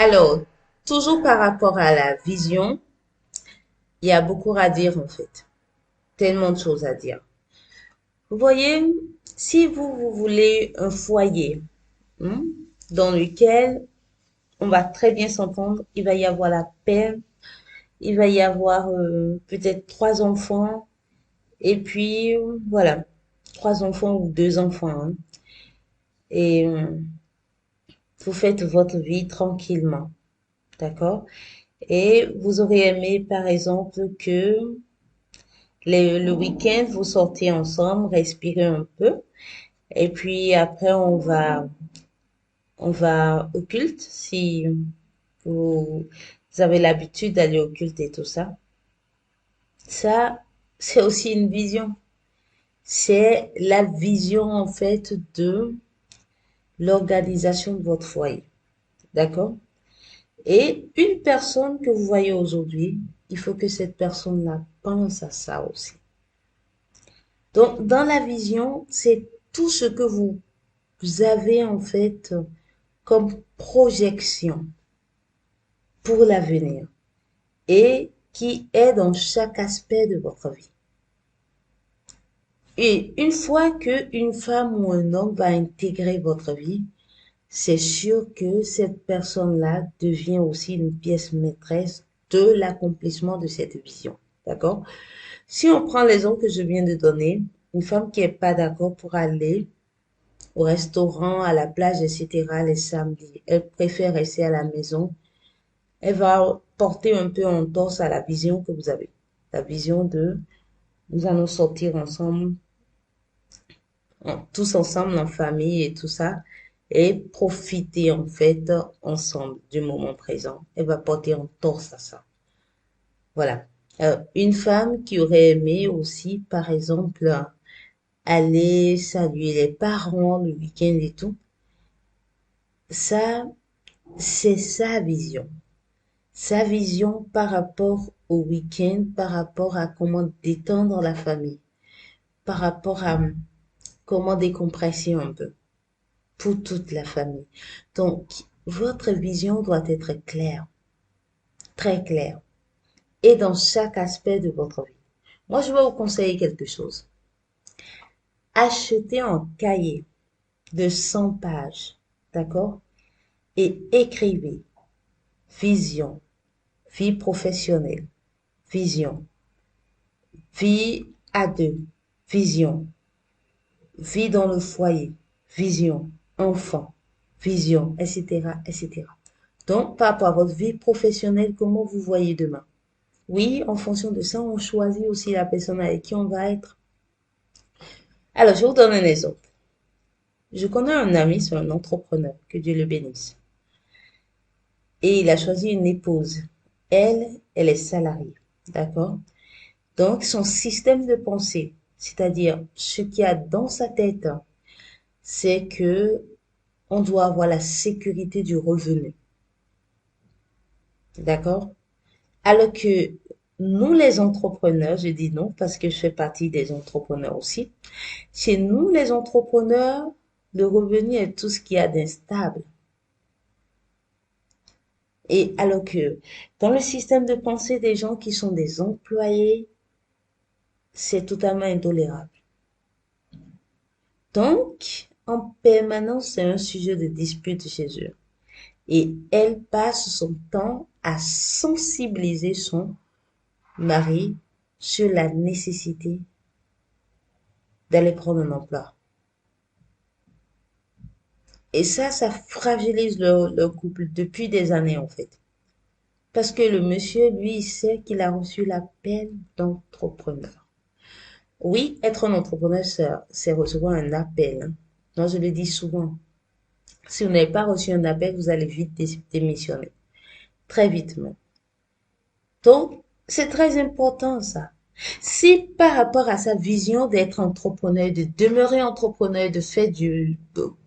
Alors, toujours par rapport à la vision, il y a beaucoup à dire en fait. Tellement de choses à dire. Vous voyez, si vous voulez un foyer hein, dans lequel on va très bien s'entendre, il va y avoir la paix, il va y avoir peut-être trois enfants, et puis voilà, trois enfants ou deux enfants. Hein. Et vous faites votre vie tranquillement, d'accord? Et vous aurez aimé, par exemple, que le week-end, vous sortez ensemble, respirez un peu. Et puis après, on va au culte, si vous avez l'habitude d'aller au culte et tout ça. Ça, c'est aussi une vision. C'est la vision, en fait, de l'organisation de votre foyer. D'accord? Et une personne que vous voyez aujourd'hui, il faut que cette personne-là pense à ça aussi. Donc, dans la vision, c'est tout ce que vous avez en fait comme projection pour l'avenir et qui est dans chaque aspect de votre vie. Et une fois qu'une femme ou un homme va intégrer votre vie, c'est sûr que cette personne-là devient aussi une pièce maîtresse de l'accomplissement de cette vision. D'accord? Si on prend l'exemple que je viens de donner, une femme qui est pas d'accord pour aller au restaurant, à la plage, etc. les samedis, elle préfère rester à la maison, elle va porter un peu en torse à la vision que vous avez. La vision de nous allons sortir ensemble, tous ensemble en famille et tout ça, et profiter en fait ensemble du moment présent. Elle va porter en torse à ça. Voilà. Une femme qui aurait aimé aussi, par exemple, aller saluer les parents le week-end et tout, ça, c'est sa vision. Sa vision par rapport au week-end, par rapport à comment détendre la famille, par rapport à comment décompresser un peu pour toute la famille. Donc, votre vision doit être claire, très claire, et dans chaque aspect de votre vie. Moi, je vais vous conseiller quelque chose. Achetez un cahier de 100 pages, d'accord? Et écrivez vision, vie professionnelle, vision, vie à deux, vision, vie dans le foyer, vision, enfant, vision, etc., etc. Donc, par rapport à votre vie professionnelle, comment vous voyez demain? Oui, en fonction de ça, on choisit aussi la personne avec qui on va être. Alors, je vous donne un exemple. Je connais un ami, c'est un entrepreneur, que Dieu le bénisse. Et il a choisi une épouse. Elle est salariée. D'accord? Donc, son système de pensée, c'est-à-dire ce qu'il y a dans sa tête, c'est que on doit avoir la sécurité du revenu. D'accord? Alors que nous, les entrepreneurs, je dis non parce que je fais partie des entrepreneurs aussi. Chez nous, les entrepreneurs, le revenu est tout ce qu'il y a d'instable. Et alors que dans le système de pensée des gens qui sont des employés, c'est totalement intolérable. Donc, en permanence, c'est un sujet de dispute chez eux. Et elle passe son temps à sensibiliser son mari sur la nécessité d'aller prendre un emploi. Et ça fragilise le couple depuis des années en fait. Parce que le monsieur, lui, il sait qu'il a reçu l'appel d'entrepreneur. Oui, être un entrepreneur, c'est recevoir un appel. Hein. Moi, je le dis souvent. Si vous n'avez pas reçu un appel, vous allez vite démissionner. Très vite même. Donc, c'est très important ça. Si par rapport à sa vision d'être entrepreneur, de demeurer entrepreneur, de faire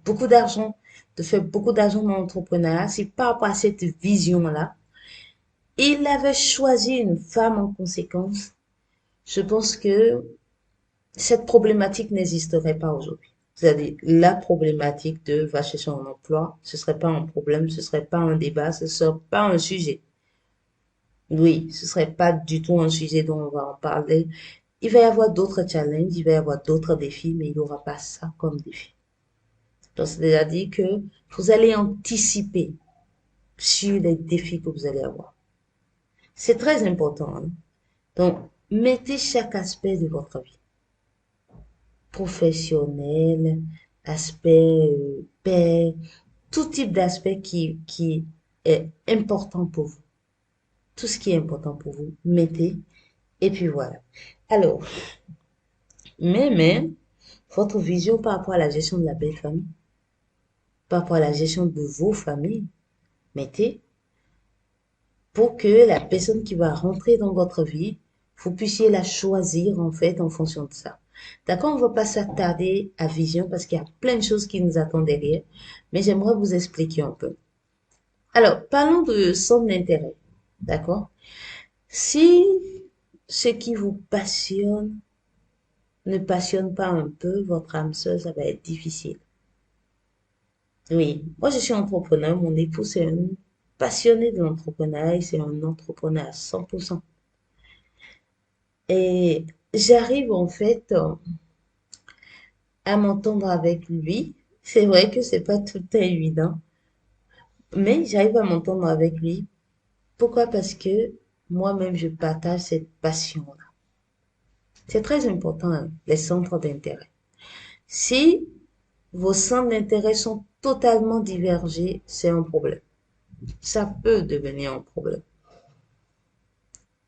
beaucoup d'argent, de faire beaucoup d'argent dans l'entrepreneuriat, si par rapport à cette vision-là, il avait choisi une femme en conséquence, je pense que cette problématique n'existerait pas aujourd'hui. C'est-à-dire, la problématique de va chercher un emploi, ce serait pas un problème, ce serait pas un débat, ce serait pas un sujet. Oui, ce serait pas du tout un sujet dont on va en parler. Il va y avoir d'autres challenges, il va y avoir d'autres défis, mais il n'y aura pas ça comme défi. Donc, c'est-à-dire que vous allez anticiper sur les défis que vous allez avoir. C'est très important, hein. Donc, mettez chaque aspect de votre vie, professionnel, aspect paix, tout type d'aspect qui est important pour vous. Tout ce qui est important pour vous, mettez, et puis voilà. Alors, mais, votre vision par rapport à la gestion de la belle famille, par rapport à la gestion de vos familles, mettez, pour que la personne qui va rentrer dans votre vie, vous puissiez la choisir en fait en fonction de ça. D'accord, on ne va pas s'attarder à vision parce qu'il y a plein de choses qui nous attendent derrière, mais j'aimerais vous expliquer un peu. Alors, parlons de centre d'intérêt. D'accord? Si ce qui vous passionne ne passionne pas un peu votre âme sœur, ça va être difficile. Oui, moi je suis entrepreneur, mon époux c'est un passionné de l'entrepreneuriat, c'est un entrepreneur à 100%. Et j'arrive en fait à m'entendre avec lui. C'est vrai que c'est pas tout le temps évident, mais j'arrive à m'entendre avec lui. Pourquoi? Parce que moi-même je partage cette passion-là. C'est très important, hein, les centres d'intérêt. Si vos centres d'intérêt sont totalement divergés, c'est un problème. Ça peut devenir un problème.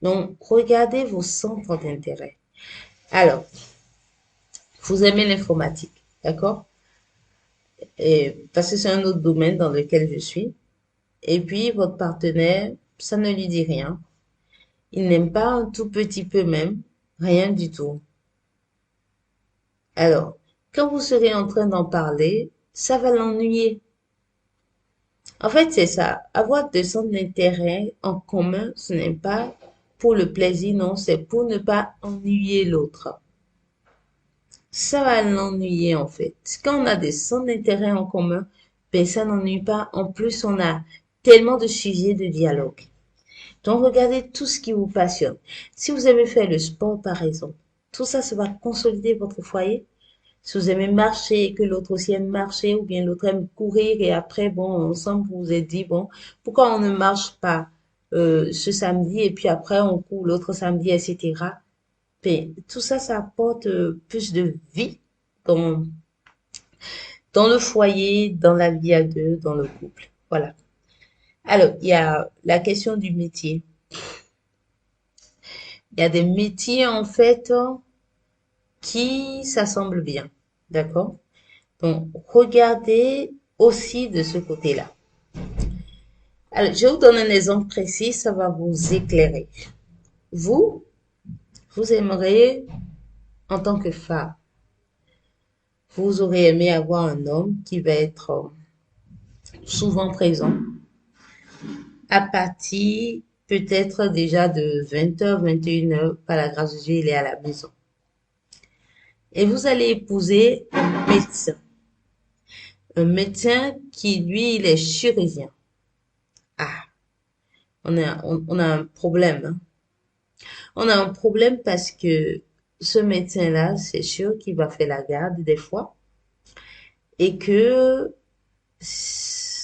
Donc, regardez vos centres d'intérêt. Alors, vous aimez l'informatique, d'accord? Et, parce que c'est un autre domaine dans lequel je suis. Et puis, votre partenaire, ça ne lui dit rien. Il n'aime pas un tout petit peu même, rien du tout. Alors, quand vous serez en train d'en parler, ça va l'ennuyer. En fait, c'est ça. Avoir des centres d'intérêt en commun, ce n'est pas pour le plaisir, non, c'est pour ne pas ennuyer l'autre. Ça va l'ennuyer en fait. Quand on a des centres d'intérêt en commun, ben ça n'ennuie pas. En plus, on a tellement de sujets de dialogue. Donc, regardez tout ce qui vous passionne. Si vous aimez faire le sport, par exemple, tout ça, ça va consolider votre foyer. Si vous aimez marcher et que l'autre aussi aime marcher, ou bien l'autre aime courir et après, bon, ensemble, vous vous êtes dit, bon, pourquoi on ne marche pas ce samedi et puis après on court l'autre samedi, etc. Ben, tout ça, ça apporte plus de vie dans, dans le foyer, dans la vie à deux, dans le couple. Voilà. Alors, il y a la question du métier. Il y a des métiers, en fait, qui s'assemblent bien. D'accord? Donc, regardez aussi de ce côté-là. Alors, je vous donne un exemple précis, ça va vous éclairer. Vous, vous aimeriez, en tant que femme, vous aurez aimé avoir un homme qui va être souvent présent, à partir peut-être déjà de 20h, 21h, par la grâce de Dieu, il est à la maison. Et vous allez épouser un médecin qui, lui, il est chirurgien. Ah, on a un problème, hein. On a un problème parce que ce médecin-là, c'est sûr qu'il va faire la garde des fois et que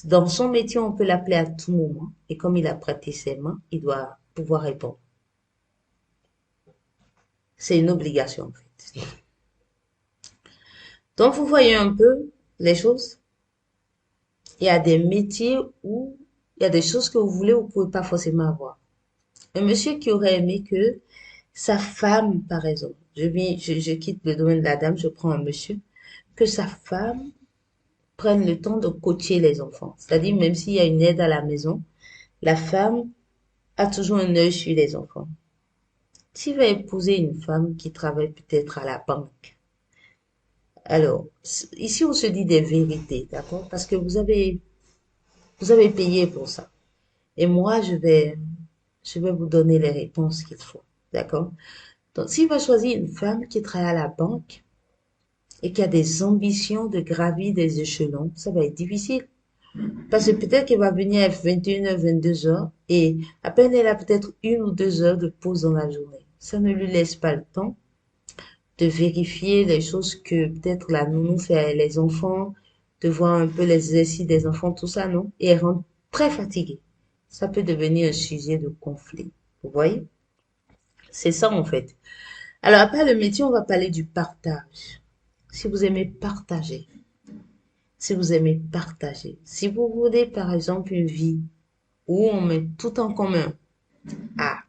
dans son métier, on peut l'appeler à tout moment. Et comme il a prêté ses mains, il doit pouvoir répondre. C'est une obligation, en fait. Donc, vous voyez un peu les choses. Il y a des métiers où il y a des choses que vous voulez, vous pouvez pas forcément avoir. Un monsieur qui aurait aimé que sa femme, par exemple, je quitte le domaine de la dame, je prends un monsieur, que sa femme prenne le temps de coacher les enfants. C'est-à-dire, même s'il y a une aide à la maison, la femme a toujours un œil sur les enfants. S'il va épouser une femme qui travaille peut-être à la banque, alors, ici on se dit des vérités, d'accord? Parce que vous avez payé pour ça. Et moi, je vais vous donner les réponses qu'il faut, d'accord? Donc, s'il va choisir une femme qui travaille à la banque, et qui a des ambitions de gravir des échelons, ça va être difficile. Parce que peut-être qu'elle va venir à 21h, 22h et à peine elle a peut-être 1 ou 2 heures de pause dans la journée. Ça ne lui laisse pas le temps de vérifier les choses que peut-être la nounou fait avec les enfants, de voir un peu les exercices des enfants, tout ça, non? Et elle rentre très fatiguée. Ça peut devenir un sujet de conflit. Vous voyez? C'est ça en fait. Alors après le métier, on va parler du partage. Si vous aimez partager, si vous aimez partager, si vous voulez par exemple une vie où on met tout en commun, ah,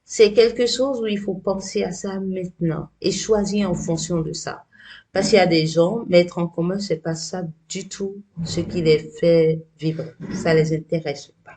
c'est quelque chose où il faut penser à ça maintenant et choisir en fonction de ça. Parce qu'il y a des gens, mettre en commun, c'est pas ça du tout ce qui les fait vibrer. Ça les intéresse pas.